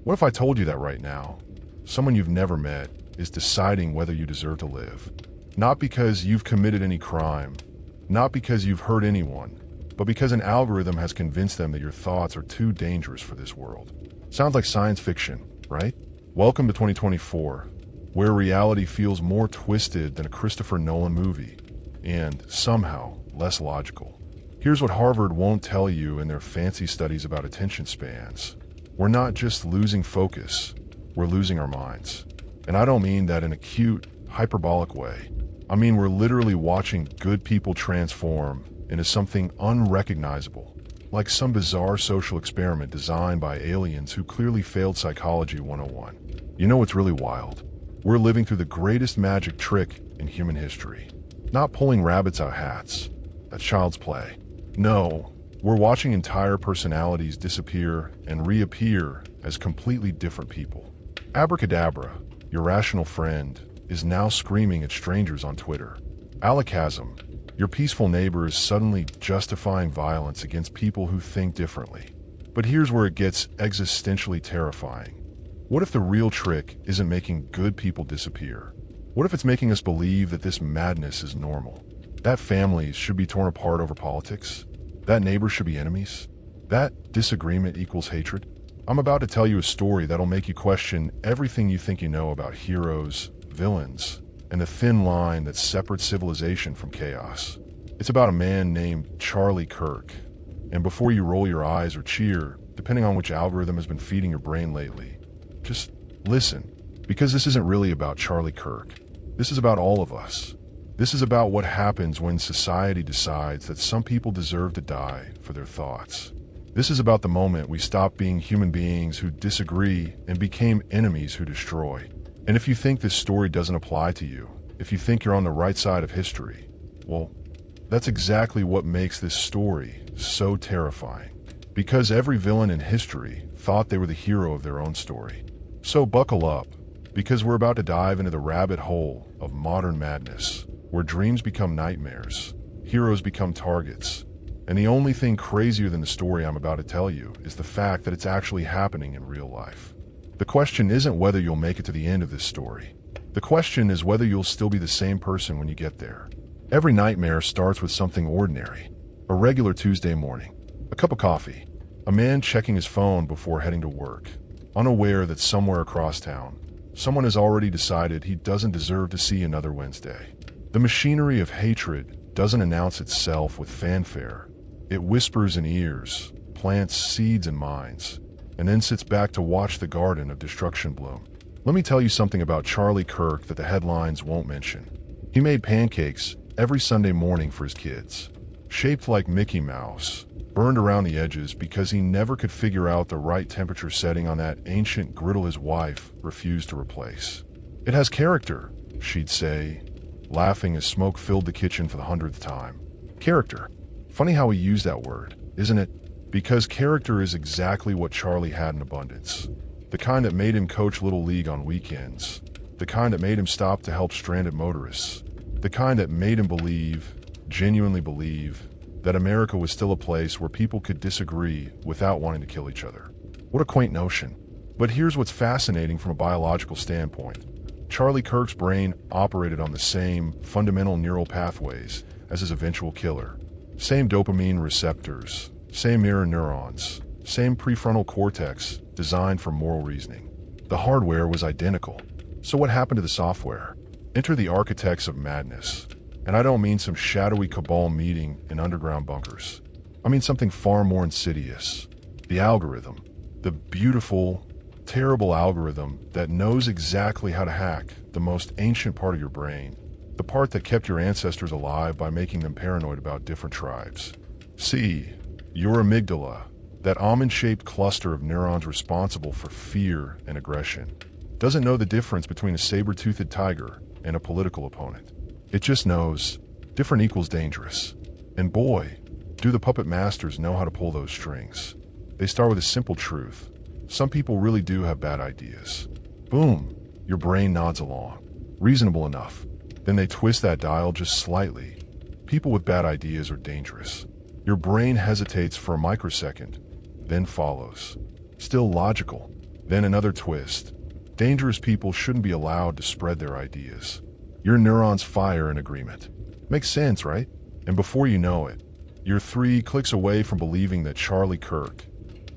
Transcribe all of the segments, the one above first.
What if I told you that right now, someone you've never met is deciding whether you deserve to live? Not because you've committed any crime, not because you've hurt anyone, but because an algorithm has convinced them that your thoughts are too dangerous for this world. Sounds like science fiction, right? Welcome to 2024, where reality feels more twisted than a Christopher Nolan movie, and somehow less logical. Here's what Harvard won't tell you in their fancy studies about attention spans. We're not just losing focus, we're losing our minds. And I don't mean that in a cute, hyperbolic way. I mean we're literally watching good people transform into something unrecognizable, like some bizarre social experiment designed by aliens who clearly failed Psychology 101. You know what's really wild? We're living through the greatest magic trick in human history. Not pulling rabbits out of hats. That's child's play. No, we're watching entire personalities disappear and reappear as completely different people. Abracadabra, your rational friend, is now screaming at strangers on Twitter. Alakazam, your peaceful neighbor, is suddenly justifying violence against people who think differently. But here's where it gets existentially terrifying. What if the real trick isn't making good people disappear? What if it's making us believe that this madness is normal? That families should be torn apart over politics? That neighbors should be enemies? That disagreement equals hatred? I'm about to tell you a story that'll make you question everything you think you know about heroes, villains, and the thin line that separates civilization from chaos. It's about a man named Charlie Kirk. And before you roll your eyes or cheer, depending on which algorithm has been feeding your brain lately, just listen, because this isn't really about Charlie Kirk. This is about all of us. This is about what happens when society decides that some people deserve to die for their thoughts. This is about the moment we stop being human beings who disagree and became enemies who destroy. And if you think this story doesn't apply to you, if you think you're on the right side of history, well, that's exactly what makes this story so terrifying. Because every villain in history thought they were the hero of their own story. So buckle up, because we're about to dive into the rabbit hole of modern madness, where dreams become nightmares, heroes become targets, and the only thing crazier than the story I'm about to tell you is the fact that it's actually happening in real life. The question isn't whether you'll make it to the end of this story. The question is whether you'll still be the same person when you get there. Every nightmare starts with something ordinary. A regular Tuesday morning, a cup of coffee, a man checking his phone before heading to work, unaware that somewhere across town, someone has already decided he doesn't deserve to see another Wednesday. The machinery of hatred doesn't announce itself with fanfare. It whispers in ears, plants seeds in minds, and then sits back to watch the garden of destruction bloom. Let me tell you something about Charlie Kirk that the headlines won't mention. He made pancakes every Sunday morning for his kids, shaped like Mickey Mouse, burned around the edges because he never could figure out the right temperature setting on that ancient griddle his wife refused to replace. "It has character," she'd say, laughing as smoke filled the kitchen for the 100th time. Character. Funny how he used that word, isn't it? Because character is exactly what Charlie had in abundance. The kind that made him coach Little League on weekends. The kind that made him stop to help stranded motorists. The kind that made him believe, genuinely believe, that America was still a place where people could disagree without wanting to kill each other. What a quaint notion. But here's what's fascinating from a biological standpoint. Charlie Kirk's brain operated on the same fundamental neural pathways as his eventual killer. Same dopamine receptors, same mirror neurons, same prefrontal cortex designed for moral reasoning. The hardware was identical. So what happened to the software? Enter the architects of madness. And I don't mean some shadowy cabal meeting in underground bunkers. I mean something far more insidious. The algorithm. The beautiful, terrible algorithm that knows exactly how to hack the most ancient part of your brain, the part that kept your ancestors alive by making them paranoid about different tribes. See, your amygdala, that almond-shaped cluster of neurons responsible for fear and aggression, doesn't know the difference between a saber-toothed tiger and a political opponent. It just knows different equals dangerous. And boy, do the puppet masters know how to pull those strings. They start with a simple truth. Some people really do have bad ideas. Boom, your brain nods along. Reasonable enough. Then they twist that dial just slightly. People with bad ideas are dangerous. Your brain hesitates for a microsecond, then follows. Still logical. Then another twist. Dangerous people shouldn't be allowed to spread their ideas. Your neurons fire in agreement. Makes sense, right? And before you know it, you're 3 clicks away from believing that Charlie Kirk,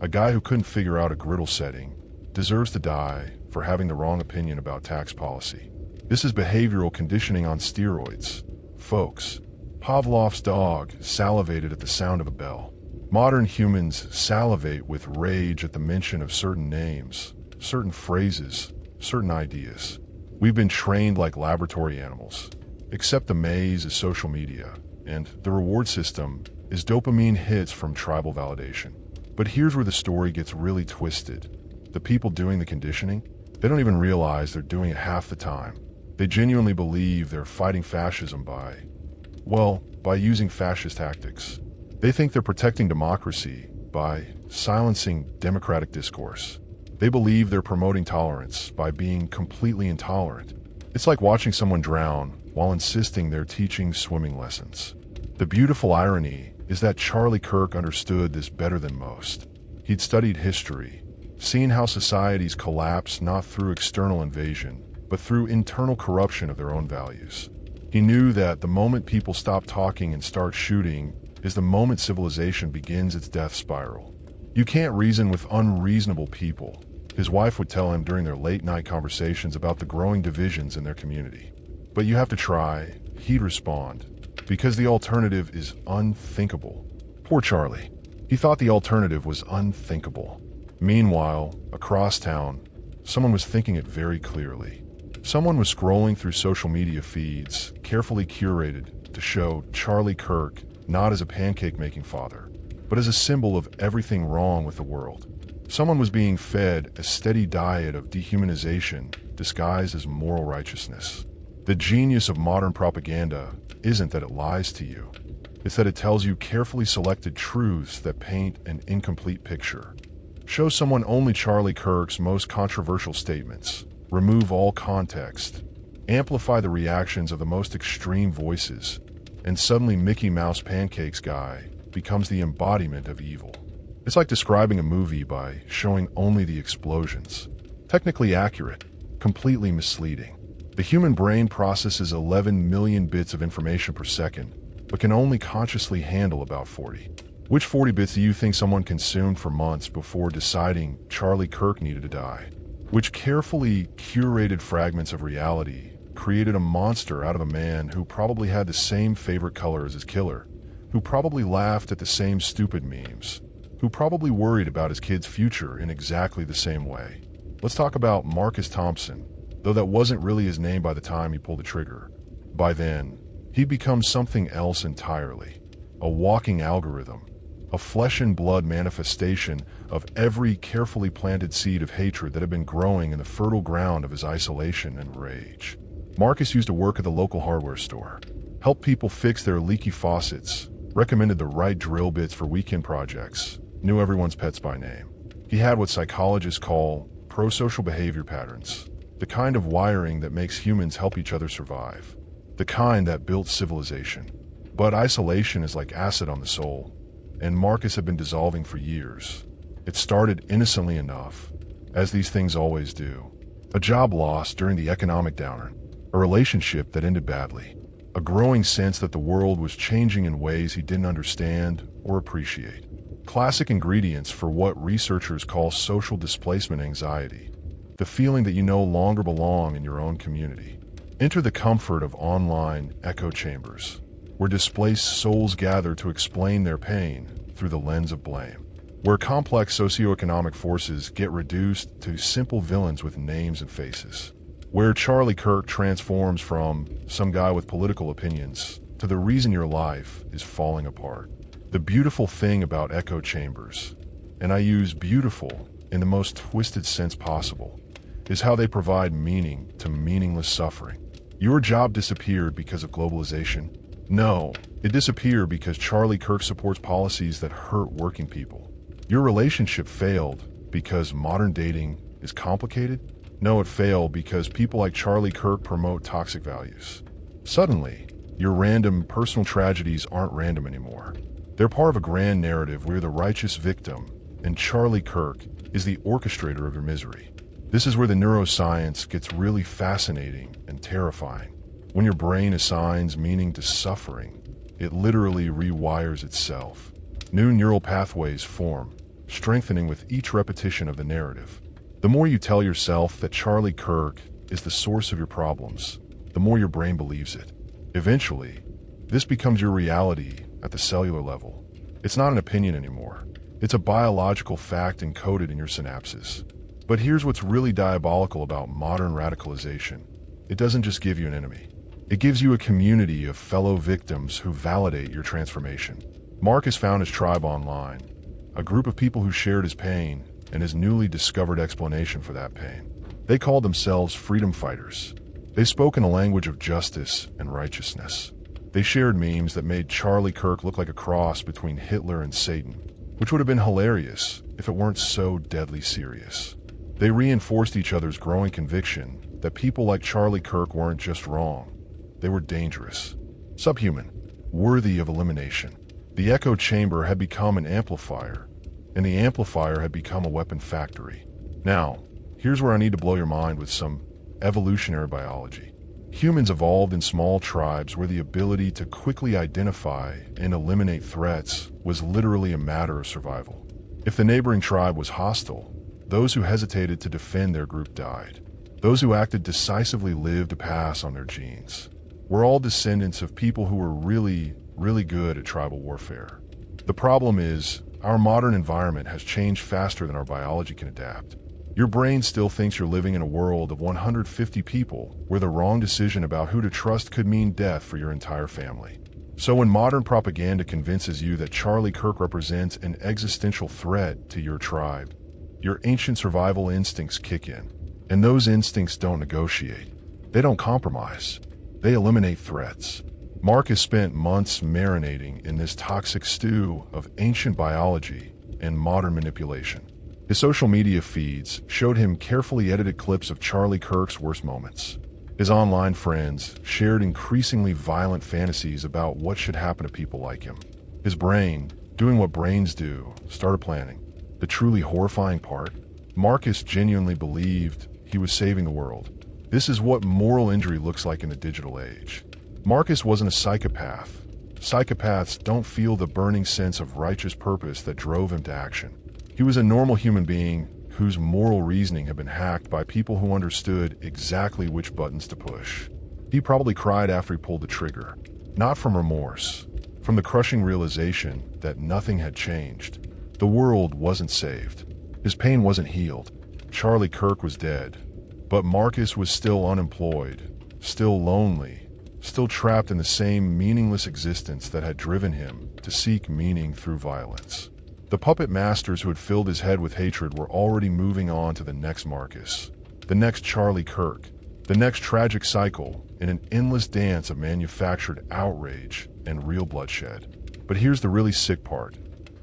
a guy who couldn't figure out a griddle setting, deserves to die for having the wrong opinion about tax policy. This is behavioral conditioning on steroids. Folks, Pavlov's dog salivated at the sound of a bell. Modern humans salivate with rage at the mention of certain names, certain phrases, certain ideas. We've been trained like laboratory animals. Except the maze is social media, and the reward system is dopamine hits from tribal validation. But here's where the story gets really twisted. The people doing the conditioning, they don't even realize they're doing it half the time. They genuinely believe they're fighting fascism by using fascist tactics. They think they're protecting democracy by silencing democratic discourse. They believe they're promoting tolerance by being completely intolerant. It's like watching someone drown while insisting they're teaching swimming lessons. The beautiful irony is that Charlie Kirk understood this better than most. He'd studied history, seen how societies collapse not through external invasion, but through internal corruption of their own values. He knew that the moment people stop talking and start shooting is the moment civilization begins its death spiral. You can't reason with unreasonable people, his wife would tell him during their late-night conversations about the growing divisions in their community. But you have to try, he'd respond, because the alternative is unthinkable. Poor Charlie. He thought the alternative was unthinkable. Meanwhile, across town, someone was thinking it very clearly. Someone was scrolling through social media feeds, carefully curated to show Charlie Kirk not as a pancake-making father, but as a symbol of everything wrong with the world. Someone was being fed a steady diet of dehumanization disguised as moral righteousness. The genius of modern propaganda isn't that it lies to you. It's that it tells you carefully selected truths that paint an incomplete picture. Show someone only Charlie Kirk's most controversial statements. Remove all context. Amplify the reactions of the most extreme voices. And suddenly Mickey Mouse Pancakes guy becomes the embodiment of evil. It's like describing a movie by showing only the explosions. Technically accurate, completely misleading. The human brain processes 11 million bits of information per second, but can only consciously handle about 40. Which 40 bits do you think someone consumed for months before deciding Charlie Kirk needed to die? Which carefully curated fragments of reality created a monster out of a man who probably had the same favorite color as his killer, who probably laughed at the same stupid memes, who probably worried about his kid's future in exactly the same way. Let's talk about Marcus Thompson, though that wasn't really his name by the time he pulled the trigger. By then, he'd become something else entirely, a walking algorithm, a flesh and blood manifestation of every carefully planted seed of hatred that had been growing in the fertile ground of his isolation and rage. Marcus used to work at the local hardware store, helped people fix their leaky faucets, recommended the right drill bits for weekend projects, knew everyone's pets by name. He had what psychologists call pro-social behavior patterns, the kind of wiring that makes humans help each other survive, the kind that built civilization. But isolation is like acid on the soul, and Marcus had been dissolving for years. It started innocently enough, as these things always do. A job lost during the economic downturn, a relationship that ended badly, a growing sense that the world was changing in ways he didn't understand or appreciate. Classic ingredients for what researchers call social displacement anxiety, the feeling that you no longer belong in your own community. Enter the comfort of online echo chambers, where displaced souls gather to explain their pain through the lens of blame, where complex socioeconomic forces get reduced to simple villains with names and faces, where Charlie Kirk transforms from some guy with political opinions to the reason your life is falling apart. The beautiful thing about echo chambers, and I use beautiful in the most twisted sense possible, is how they provide meaning to meaningless suffering. Your job disappeared because of globalization? No, it disappeared because Charlie Kirk supports policies that hurt working people. Your relationship failed because modern dating is complicated? No, it failed because people like Charlie Kirk promote toxic values. Suddenly, your random personal tragedies aren't random anymore. They're part of a grand narrative where you're the righteous victim and Charlie Kirk is the orchestrator of your misery. This is where the neuroscience gets really fascinating and terrifying. When your brain assigns meaning to suffering, it literally rewires itself. New neural pathways form, strengthening with each repetition of the narrative. The more you tell yourself that Charlie Kirk is the source of your problems, the more your brain believes it. Eventually, this becomes your reality at the cellular level. It's not an opinion anymore. It's a biological fact encoded in your synapses. But here's what's really diabolical about modern radicalization. It doesn't just give you an enemy. It gives you a community of fellow victims who validate your transformation. Marcus found his tribe online, a group of people who shared his pain and his newly discovered explanation for that pain. They called themselves freedom fighters. They spoke in a language of justice and righteousness. They shared memes that made Charlie Kirk look like a cross between Hitler and Satan, which would have been hilarious if it weren't so deadly serious. They reinforced each other's growing conviction that people like Charlie Kirk weren't just wrong, they were dangerous, subhuman, worthy of elimination. The echo chamber had become an amplifier, and the amplifier had become a weapon factory. Now, here's where I need to blow your mind with some evolutionary biology. Humans evolved in small tribes where the ability to quickly identify and eliminate threats was literally a matter of survival. If the neighboring tribe was hostile, those who hesitated to defend their group died. Those who acted decisively lived to pass on their genes. We're all descendants of people who were really good at tribal warfare. The problem is, our modern environment has changed faster than our biology can adapt. Your brain still thinks you're living in a world of 150 people where the wrong decision about who to trust could mean death for your entire family. So when modern propaganda convinces you that Charlie Kirk represents an existential threat to your tribe, your ancient survival instincts kick in. And those instincts don't negotiate. They don't compromise. They eliminate threats. Marcus spent months marinating in this toxic stew of ancient biology and modern manipulation. His social media feeds showed him carefully edited clips of Charlie Kirk's worst moments. His online friends shared increasingly violent fantasies about what should happen to people like him. His brain, doing what brains do, started planning. The truly horrifying part? Marcus genuinely believed he was saving the world. This is what moral injury looks like in the digital age. Marcus wasn't a psychopath. Psychopaths don't feel the burning sense of righteous purpose that drove him to action. He was a normal human being whose moral reasoning had been hacked by people who understood exactly which buttons to push. He probably cried after he pulled the trigger, not from remorse, from the crushing realization that nothing had changed. The world wasn't saved. His pain wasn't healed. Charlie Kirk was dead. But Marcus was still unemployed, still lonely, still trapped in the same meaningless existence that had driven him to seek meaning through violence. The puppet masters who had filled his head with hatred were already moving on to the next Marcus, the next Charlie Kirk, the next tragic cycle in an endless dance of manufactured outrage and real bloodshed. But here's the really sick part.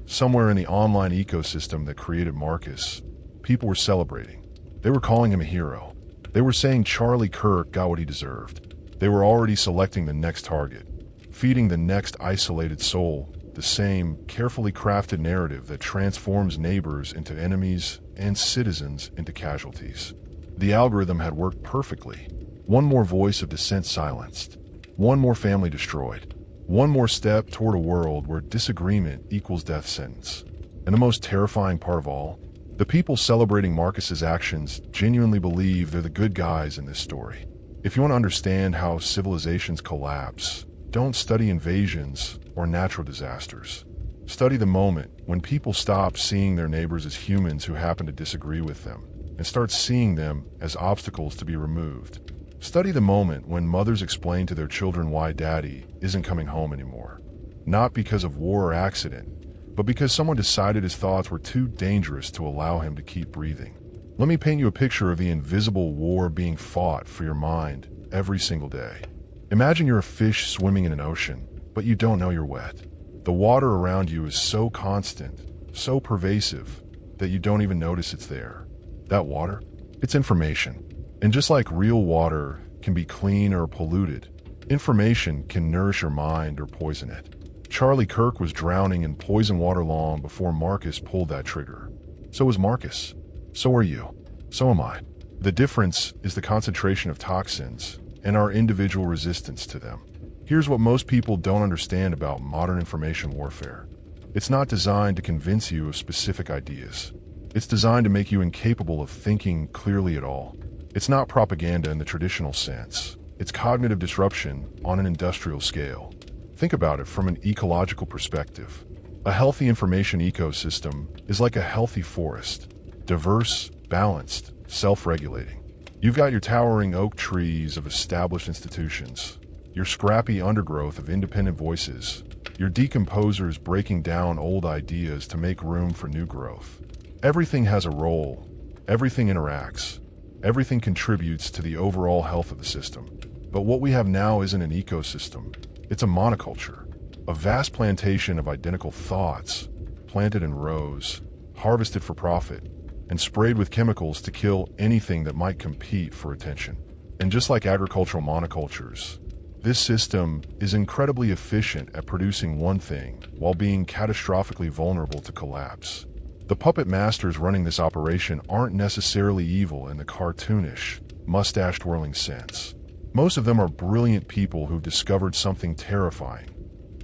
Somewhere in the online ecosystem that created Marcus, people were celebrating. They were calling him a hero. They were saying Charlie Kirk got what he deserved. They were already selecting the next target, feeding the next isolated soul the same carefully crafted narrative that transforms neighbors into enemies and citizens into casualties. The algorithm had worked perfectly. One more voice of dissent silenced. One more family destroyed. One more step toward a world where disagreement equals death sentence. And the most terrifying part of all, the people celebrating Marcus's actions genuinely believe they're the good guys in this story. If you want to understand how civilizations collapse, don't study invasions or natural disasters. Study the moment when people stop seeing their neighbors as humans who happen to disagree with them and start seeing them as obstacles to be removed. Study the moment when mothers explain to their children why daddy isn't coming home anymore. Not because of war or accident, but because someone decided his thoughts were too dangerous to allow him to keep breathing. Let me paint you a picture of the invisible war being fought for your mind every single day. Imagine you're a fish swimming in an ocean, but you don't know you're wet. The water around you is so constant, so pervasive, that you don't even notice it's there. That water? It's information. And just like real water can be clean or polluted, information can nourish your mind or poison it. Charlie Kirk was drowning in poison water long before Marcus pulled that trigger. So is Marcus. So are you. So am I. The difference is the concentration of toxins and our individual resistance to them. Here's what most people don't understand about modern information warfare. It's not designed to convince you of specific ideas. It's designed to make you incapable of thinking clearly at all. It's not propaganda in the traditional sense. It's cognitive disruption on an industrial scale. Think about it from an ecological perspective. A healthy information ecosystem is like a healthy forest. Diverse, balanced, self-regulating. You've got your towering oak trees of established institutions, your scrappy undergrowth of independent voices, your decomposers breaking down old ideas to make room for new growth. Everything has a role, everything interacts, everything contributes to the overall health of the system. But what we have now isn't an ecosystem, it's a monoculture, a vast plantation of identical thoughts, planted in rows, harvested for profit, and sprayed with chemicals to kill anything that might compete for attention. And just like agricultural monocultures, this system is incredibly efficient at producing one thing while being catastrophically vulnerable to collapse. The puppet masters running this operation aren't necessarily evil in the cartoonish, mustache-twirling sense. Most of them are brilliant people who've discovered something terrifying.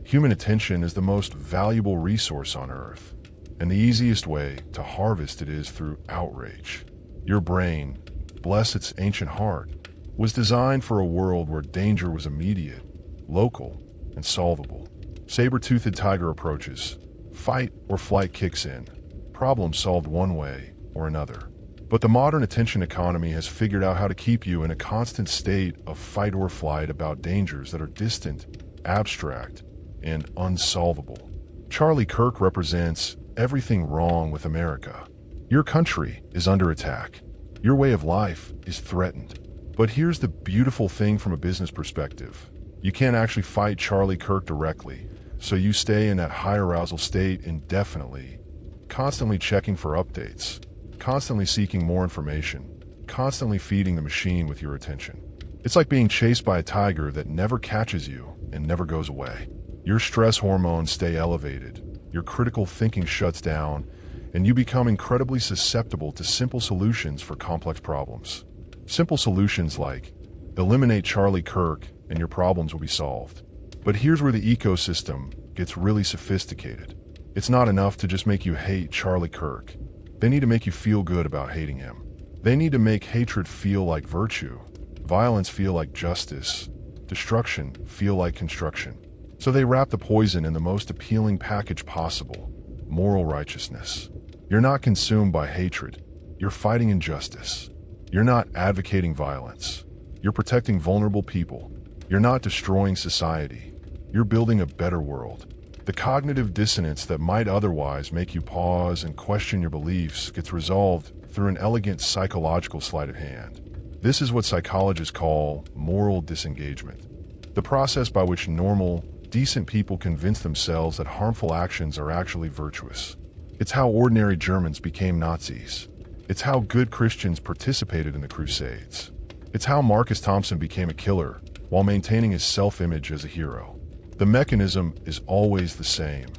Human attention is the most valuable resource on Earth, and the easiest way to harvest it is through outrage. Your brain, bless its ancient heart, was designed for a world where danger was immediate, local, and solvable. Saber-toothed tiger approaches. Fight or flight kicks in. Problem solved one way or another. But the modern attention economy has figured out how to keep you in a constant state of fight or flight about dangers that are distant, abstract, and unsolvable. Charlie Kirk represents everything wrong with America. Your country is under attack. Your way of life is threatened. But here's the beautiful thing from a business perspective. You can't actually fight Charlie Kirk directly, so you stay in that high arousal state indefinitely, constantly checking for updates, constantly seeking more information, constantly feeding the machine with your attention. It's like being chased by a tiger that never catches you and never goes away. Your stress hormones stay elevated, your critical thinking shuts down, and you become incredibly susceptible to simple solutions for complex problems. Simple solutions like, eliminate Charlie Kirk and your problems will be solved. But here's where the ecosystem gets really sophisticated. It's not enough to just make you hate Charlie Kirk. They need to make you feel good about hating him. They need to make hatred feel like virtue, violence feel like justice, destruction feel like construction. So they wrap the poison in the most appealing package possible, moral righteousness. You're not consumed by hatred. You're fighting injustice. You're not advocating violence. You're protecting vulnerable people. You're not destroying society. You're building a better world. The cognitive dissonance that might otherwise make you pause and question your beliefs gets resolved through an elegant psychological sleight of hand. This is what psychologists call moral disengagement. The process by which normal, decent people convince themselves that harmful actions are actually virtuous. It's how ordinary Germans became Nazis. It's how good Christians participated in the Crusades. It's how Marcus Thompson became a killer while maintaining his self-image as a hero. The mechanism is always the same.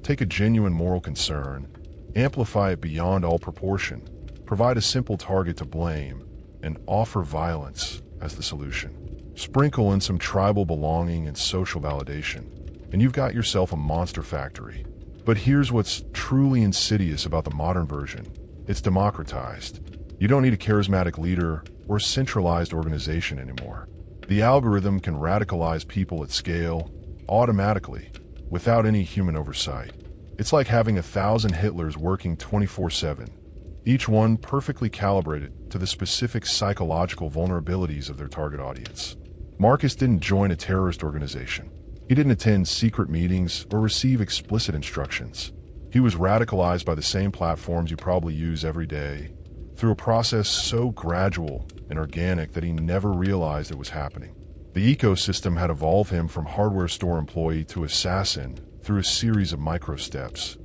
Take a genuine moral concern, amplify it beyond all proportion, provide a simple target to blame, and offer violence as the solution. Sprinkle in some tribal belonging and social validation, and you've got yourself a monster factory. But here's what's truly insidious about the modern version. It's democratized. You don't need a charismatic leader or a centralized organization anymore. The algorithm can radicalize people at scale, automatically, without any human oversight. It's like having 1,000 Hitlers working 24/7, each one perfectly calibrated to the specific psychological vulnerabilities of their target audience. Marcus didn't join a terrorist organization. He didn't attend secret meetings or receive explicit instructions. He was radicalized by the same platforms you probably use every day, through a process so gradual and organic that he never realized it was happening. The ecosystem had evolved him from hardware store employee to assassin through a series of micro steps,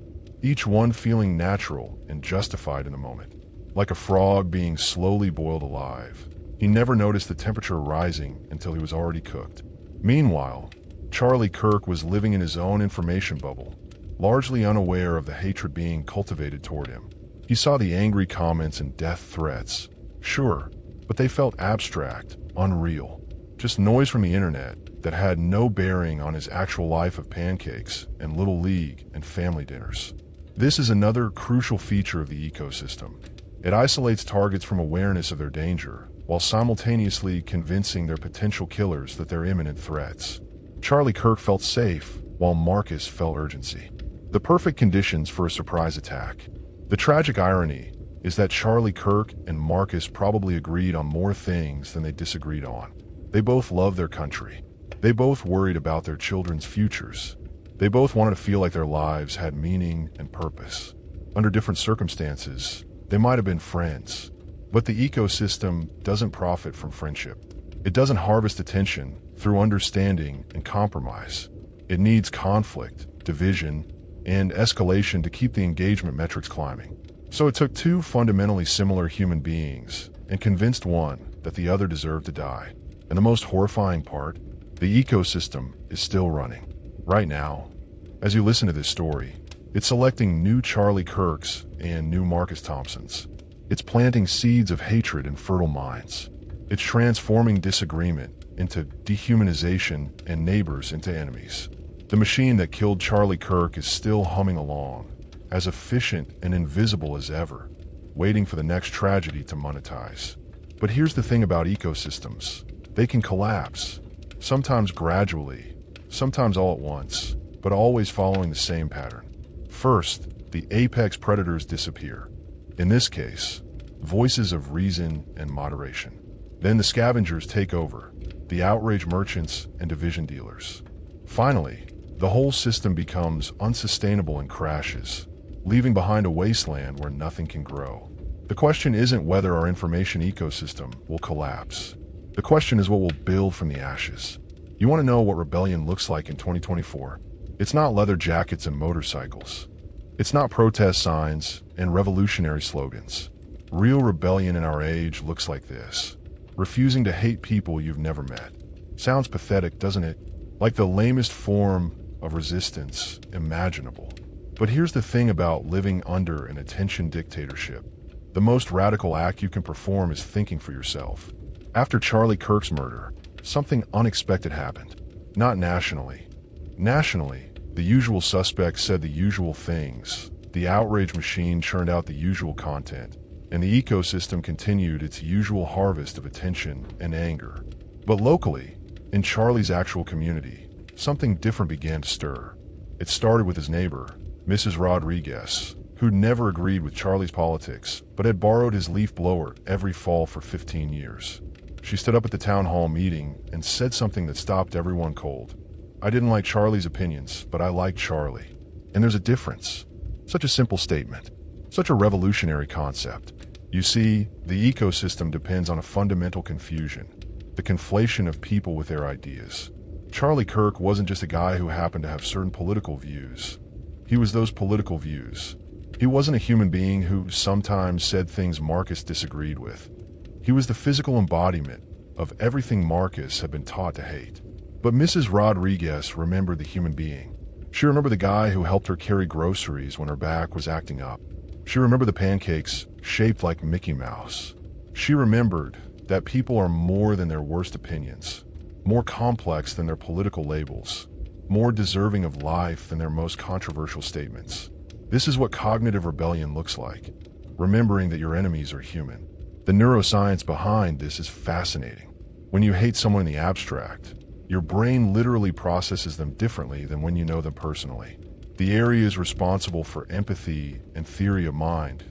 each one feeling natural and justified in the moment. Like a frog being slowly boiled alive, he never noticed the temperature rising until he was already cooked. Meanwhile, Charlie Kirk was living in his own information bubble, largely unaware of the hatred being cultivated toward him. He saw the angry comments and death threats, sure, but they felt abstract, unreal, just noise from the internet that had no bearing on his actual life of pancakes and little league and family dinners. This is another crucial feature of the ecosystem. It isolates targets from awareness of their danger, while simultaneously convincing their potential killers that they're imminent threats. Charlie Kirk felt safe, while Marcus felt urgency. The perfect conditions for a surprise attack. The tragic irony is that Charlie Kirk and Marcus probably agreed on more things than they disagreed on. They both loved their country. They both worried about their children's futures. They both wanted to feel like their lives had meaning and purpose. Under different circumstances, they might have been friends. But the ecosystem doesn't profit from friendship. It doesn't harvest attention through understanding and compromise. It needs conflict, division, and escalation to keep the engagement metrics climbing. So it took two fundamentally similar human beings and convinced one that the other deserved to die. And the most horrifying part, the ecosystem is still running. Right now, as you listen to this story, it's selecting new Charlie Kirks and new Marcus Thompsons. It's planting seeds of hatred in fertile minds. It's transforming disagreement into dehumanization and neighbors into enemies. The machine that killed Charlie Kirk is still humming along, as efficient and invisible as ever, waiting for the next tragedy to monetize. But here's the thing about ecosystems. They can collapse, sometimes gradually, sometimes all at once, but always following the same pattern. First, the apex predators disappear. In this case, voices of reason and moderation. Then the scavengers take over, the outrage merchants and division dealers. Finally, the whole system becomes unsustainable and crashes, leaving behind a wasteland where nothing can grow. The question isn't whether our information ecosystem will collapse. The question is what will build from the ashes. You want to know what rebellion looks like in 2024? It's not leather jackets and motorcycles. It's not protest signs and revolutionary slogans. Real rebellion in our age looks like this. Refusing to hate people you've never met. Sounds pathetic, doesn't it? Like the lamest form of resistance imaginable. But here's the thing about living under an attention dictatorship. The most radical act you can perform is thinking for yourself. After Charlie Kirk's murder, something unexpected happened. Not nationally. Nationally, the usual suspects said the usual things. The outrage machine churned out the usual content, and the ecosystem continued its usual harvest of attention and anger. But locally, in Charlie's actual community, something different began to stir. It started with his neighbor, Mrs. Rodriguez, who'd never agreed with Charlie's politics, but had borrowed his leaf blower every fall for 15 years. She stood up at the town hall meeting and said something that stopped everyone cold. I didn't like Charlie's opinions, but I liked Charlie. And there's a difference. Such a simple statement. Such a revolutionary concept. You see, the ecosystem depends on a fundamental confusion. The conflation of people with their ideas. Charlie Kirk wasn't just a guy who happened to have certain political views. He was those political views. He wasn't a human being who sometimes said things Marcus disagreed with. He was the physical embodiment of everything Marcus had been taught to hate. But Mrs. Rodriguez remembered the human being. She remembered the guy who helped her carry groceries when her back was acting up. She remembered the pancakes shaped like Mickey Mouse. She remembered that people are more than their worst opinions, more complex than their political labels, more deserving of life than their most controversial statements. This is what cognitive rebellion looks like, remembering that your enemies are human. The neuroscience behind this is fascinating. When you hate someone in the abstract, your brain literally processes them differently than when you know them personally. The areas responsible for empathy and theory of mind,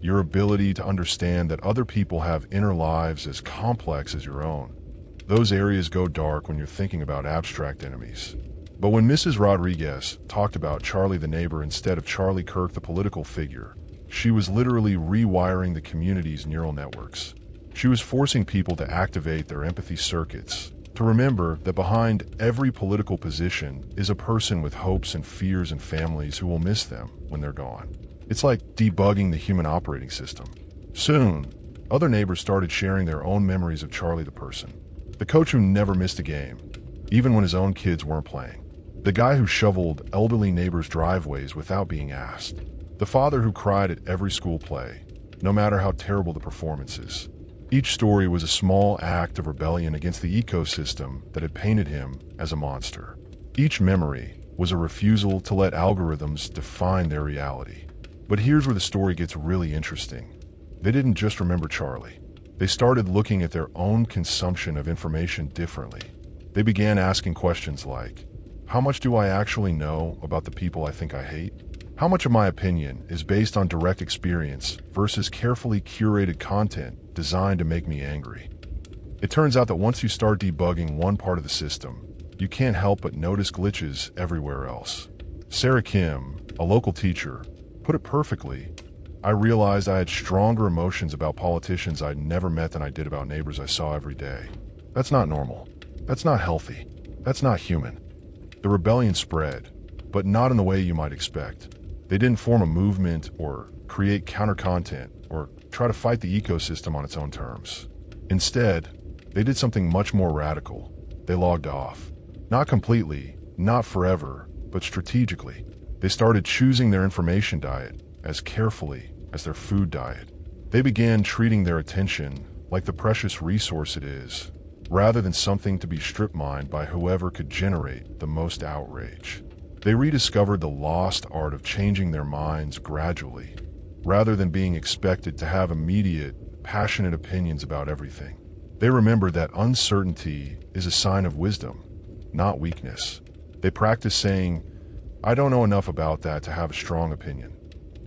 your ability to understand that other people have inner lives as complex as your own, those areas go dark when you're thinking about abstract enemies. But when Mrs. Rodriguez talked about Charlie the neighbor instead of Charlie Kirk the political figure, she was literally rewiring the community's neural networks. She was forcing people to activate their empathy circuits, to remember that behind every political position is a person with hopes and fears and families who will miss them when they're gone. It's like debugging the human operating system. Soon, other neighbors started sharing their own memories of Charlie the person. The coach who never missed a game, even when his own kids weren't playing. The guy who shoveled elderly neighbors' driveways without being asked. The father who cried at every school play, no matter how terrible the performances. Each story was a small act of rebellion against the ecosystem that had painted him as a monster. Each memory was a refusal to let algorithms define their reality. But here's where the story gets really interesting. They didn't just remember Charlie. They started looking at their own consumption of information differently. They began asking questions like, how much do I actually know about the people I think I hate? How much of my opinion is based on direct experience versus carefully curated content designed to make me angry? It turns out that once you start debugging one part of the system, you can't help but notice glitches everywhere else. Sarah Kim, a local teacher, put it perfectly. I realized I had stronger emotions about politicians I'd never met than I did about neighbors I saw every day. That's not normal. That's not healthy. That's not human. The rebellion spread, but not in the way you might expect. They didn't form a movement or create counter-content or try to fight the ecosystem on its own terms. Instead, they did something much more radical. They logged off. Not completely, not forever, but strategically. They started choosing their information diet as carefully as their food diet. They began treating their attention like the precious resource it is, rather than something to be strip-mined by whoever could generate the most outrage. They rediscovered the lost art of changing their minds gradually, rather than being expected to have immediate, passionate opinions about everything. They remembered that uncertainty is a sign of wisdom, not weakness. They practiced saying, I don't know enough about that to have a strong opinion.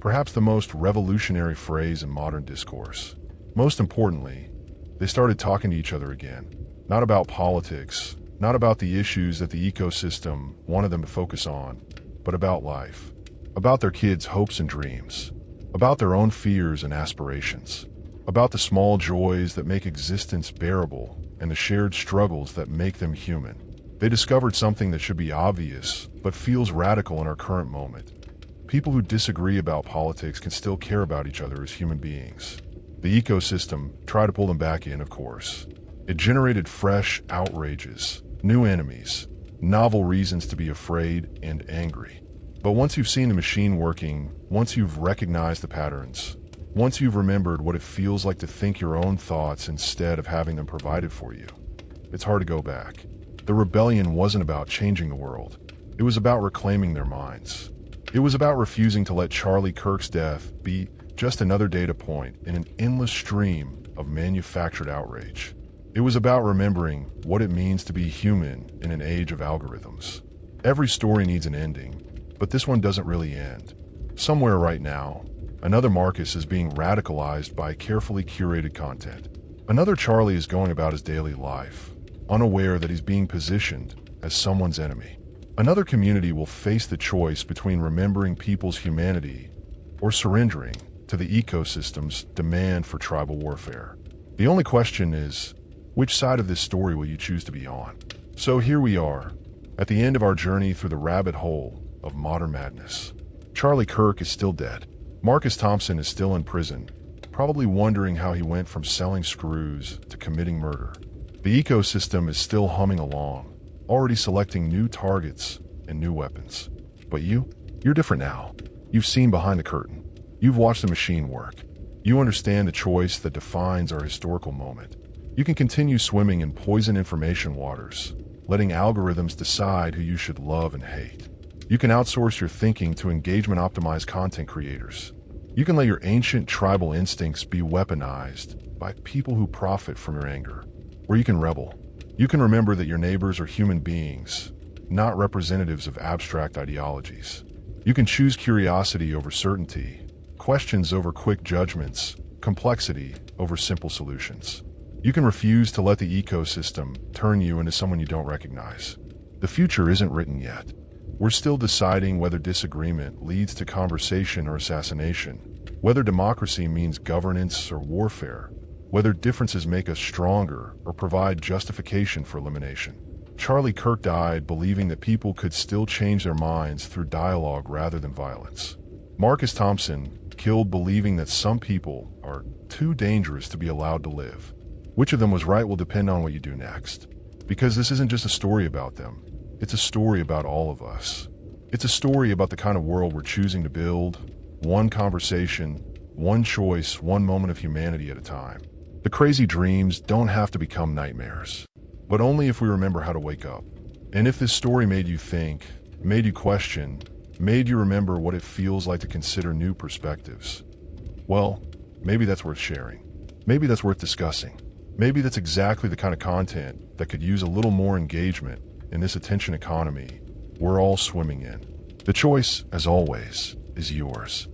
Perhaps the most revolutionary phrase in modern discourse. Most importantly, they started talking to each other again, not about politics, not about the issues that the ecosystem wanted them to focus on, but about life, about their kids' hopes and dreams, about their own fears and aspirations, about the small joys that make existence bearable and the shared struggles that make them human. They discovered something that should be obvious, but feels radical in our current moment. People who disagree about politics can still care about each other as human beings. The ecosystem tried to pull them back in, of course. It generated fresh outrages, new enemies, novel reasons to be afraid and angry. But once you've seen the machine working, once you've recognized the patterns, once you've remembered what it feels like to think your own thoughts instead of having them provided for you, it's hard to go back. The rebellion wasn't about changing the world. It was about reclaiming their minds. It was about refusing to let Charlie Kirk's death be just another data point in an endless stream of manufactured outrage. It was about remembering what it means to be human in an age of algorithms. Every story needs an ending, but this one doesn't really end. Somewhere right now, another Marcus is being radicalized by carefully curated content. Another Charlie is going about his daily life, unaware that he's being positioned as someone's enemy. Another community will face the choice between remembering people's humanity or surrendering to the ecosystem's demand for tribal warfare. The only question is, which side of this story will you choose to be on? So here we are, at the end of our journey through the rabbit hole of modern madness. Charlie Kirk is still dead. Marcus Thompson is still in prison, probably wondering how he went from selling screws to committing murder. The ecosystem is still humming along, already selecting new targets and new weapons. But you're different now. You've seen behind the curtain. You've watched the machine work. You understand the choice that defines our historical moment. You can continue swimming in poison information waters, letting algorithms decide who you should love and hate. You can outsource your thinking to engagement-optimized content creators. You can let your ancient tribal instincts be weaponized by people who profit from your anger. Or you can rebel. You can remember that your neighbors are human beings, not representatives of abstract ideologies. You can choose curiosity over certainty, questions over quick judgments, complexity over simple solutions. You can refuse to let the ecosystem turn you into someone you don't recognize. The future isn't written yet. We're still deciding whether disagreement leads to conversation or assassination, whether democracy means governance or warfare, whether differences make us stronger or provide justification for elimination. Charlie Kirk died believing that people could still change their minds through dialogue rather than violence. Marcus Thompson killed believing that some people are too dangerous to be allowed to live. Which of them was right will depend on what you do next. Because this isn't just a story about them. It's a story about all of us. It's a story about the kind of world we're choosing to build, one conversation, one choice, one moment of humanity at a time. The crazy dreams don't have to become nightmares, but only if we remember how to wake up. And if this story made you think, made you question, made you remember what it feels like to consider new perspectives, well, maybe that's worth sharing. Maybe that's worth discussing. Maybe that's exactly the kind of content that could use a little more engagement in this attention economy we're all swimming in. The choice, as always, is yours.